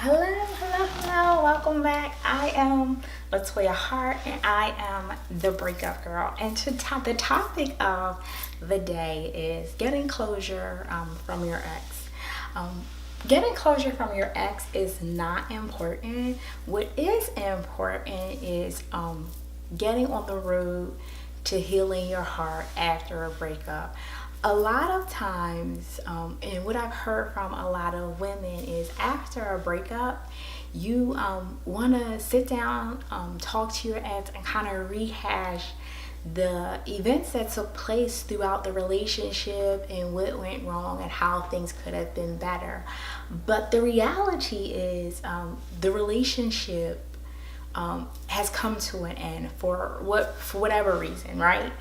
Hello. Welcome back. I am Latoya Hart, and I am the breakup girl. And the topic of the day is getting closure from your ex. Um, Getting closure from your ex is not important. What is important is getting on the road to healing your heart after a breakup. A lot of times, and what I've heard from a lot of women is after a breakup, you want to sit down, talk to your ex, and kind of rehash the events that took place throughout the relationship and what went wrong and how things could have been better. But the reality is, the relationship has come to an end for whatever reason, right?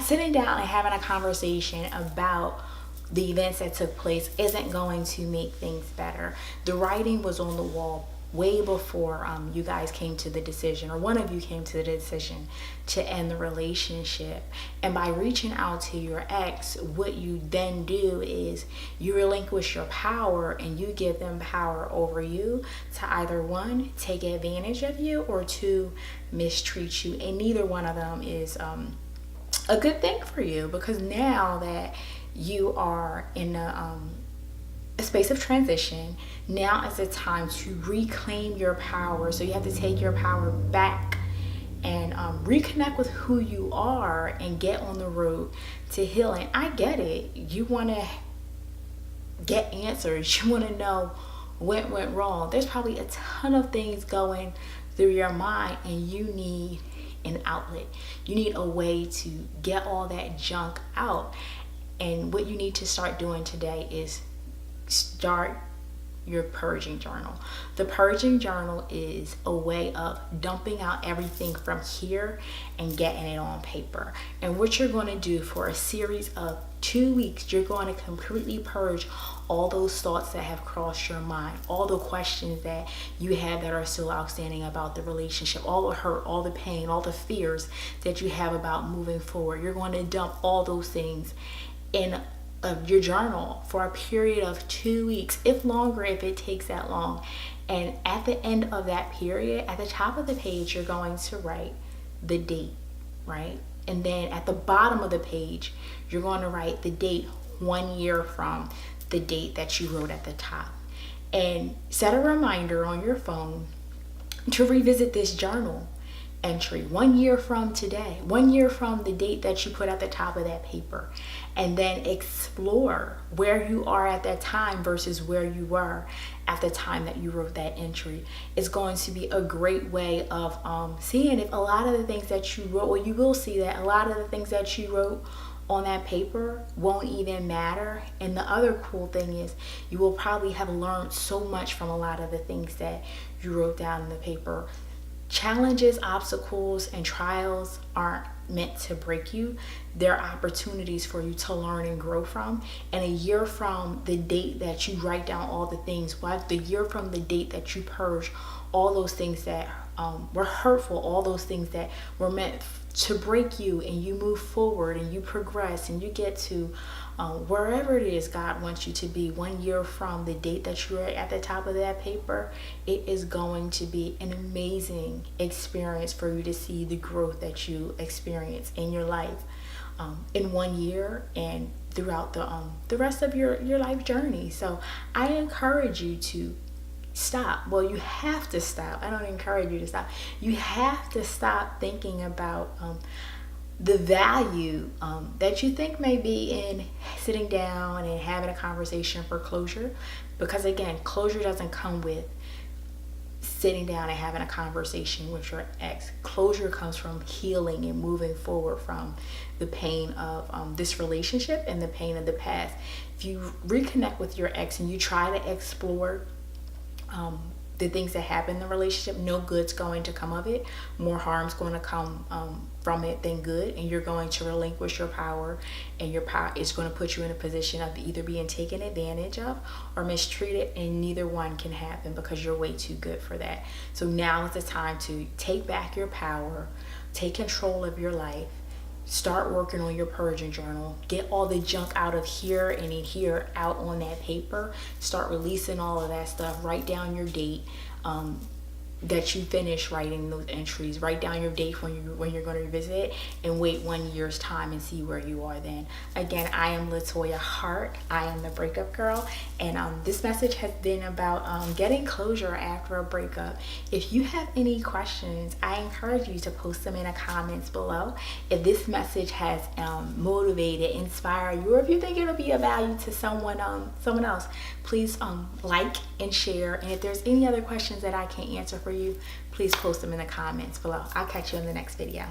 Sitting down and having a conversation about the events that took place isn't going to make things better. The writing was on the wall way before you guys came to the decision, or one of you came to the decision to end the relationship. And by reaching out to your ex, what you then do is you relinquish your power and you give them power over you to either one, take advantage of you, or two, mistreat you. And neither one of them is a good thing for you, because now that you are in a space of transition, now is the time to reclaim your power. So you have to take your power back and reconnect with who you are and get on the road to healing. I get it. You want to get answers. You want to know what went wrong. There's probably a ton of things going through your mind, and you need an outlet. You need a way to get all that junk out. And what you need to start doing today is start your purging journal. The purging journal is a way of dumping out everything from here and getting it on paper. And what you're going to do for a series of 2 weeks, you're going to completely purge all those thoughts that have crossed your mind, all the questions that you have that are still outstanding about the relationship, all the hurt, all the pain, all the fears that you have about moving forward. You're going to dump all those things in your journal for a period of 2 weeks, if longer, if it takes that long. And at the end of that period, at the top of the page, you're going to write the date, right? And then at the bottom of the page, you're going to write the date 1 year from the date that you wrote at the top. And set a reminder on your phone to revisit this journal entry 1 year from today, 1 year from the date that you put at the top of that paper. And then explore where you are at that time versus where you were at the time that you wrote that entry. It's going to be a great way of seeing if a lot of the things that you wrote, well, you will see that a lot of the things that you wrote on that paper won't even matter. And the other cool thing is you will probably have learned so much from a lot of the things that you wrote down in the paper. Challenges, obstacles, and trials aren't meant to break you. They're opportunities for you to learn and grow from. And a year from the date that you write down all the things, the year from the date that you purge all those things that were hurtful, all those things that were meant to break you, and you move forward and you progress and you get to wherever it is God wants you to be 1 year from the date that you're at the top of that paper, it is going to be an amazing experience for you to see the growth that you experience in your life in 1 year and throughout the rest of your life journey. So I encourage you to stop. Well, you have to stop. I don't encourage you to stop. You have to stop thinking about the value that you think may be in sitting down and having a conversation for closure. Because again, closure doesn't come with sitting down and having a conversation with your ex. Closure comes from healing and moving forward from the pain of this relationship and the pain of the past. If you reconnect with your ex and you try to explore the things that happen in the relationship, no good's going to come of it. More harm's going to come from it than good, and you're going to relinquish your power, and your power is going to put you in a position of either being taken advantage of or mistreated, and neither one can happen because you're way too good for that. So now is the time to take back your power, take control of your life, start working on your purging journal. Get all the junk out of here and in here out on that paper. Start releasing all of that stuff. Write down your date that you finish writing those entries. Write down your date when you're going to revisit, and wait 1 year's time and see where you are then. Again, I am Latoya Hart. I am the breakup girl, and this message has been about getting closure after a breakup. If you have any questions, I encourage you to post them in the comments below. If this message has motivated, inspired you, or if you think it'll be of value to someone else, please like and share. And if there's any other questions that I can't answer for you, please post them in the comments below. I'll catch you in the next video.